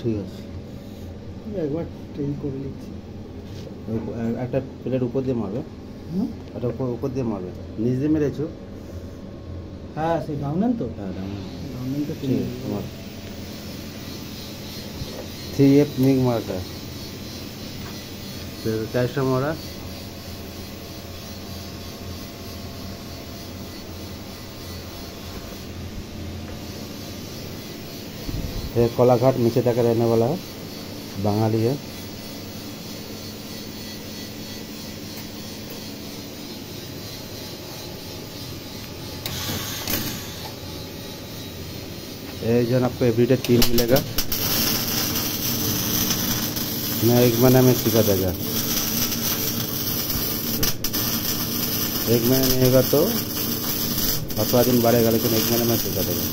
ঠিক আছে, একবার ট্রেন করে নিচ্ছি। একটা প্লেট উপর দিয়ে মারবে, একটা উপর দিয়ে মারবে, নিচ দিয়ে মেরেছো। হ্যাঁ সেই ডাউনেন তো, হ্যাঁ ডাউনেন তো ঠিক আছে তোমার 3F मिग मारता है, फिर कैसा मारा, ये कोलाघाट नीचे तक रहने वाला है, बंगाली है। ये जो आपको एवरीडे 3 मिलेगा, मैं 1 महीने में सिखा देगा। 1 महीने नहीं होगा तो 18 दिन बढ़ेगा, लेकिन 1 महीने में सिखा देगा।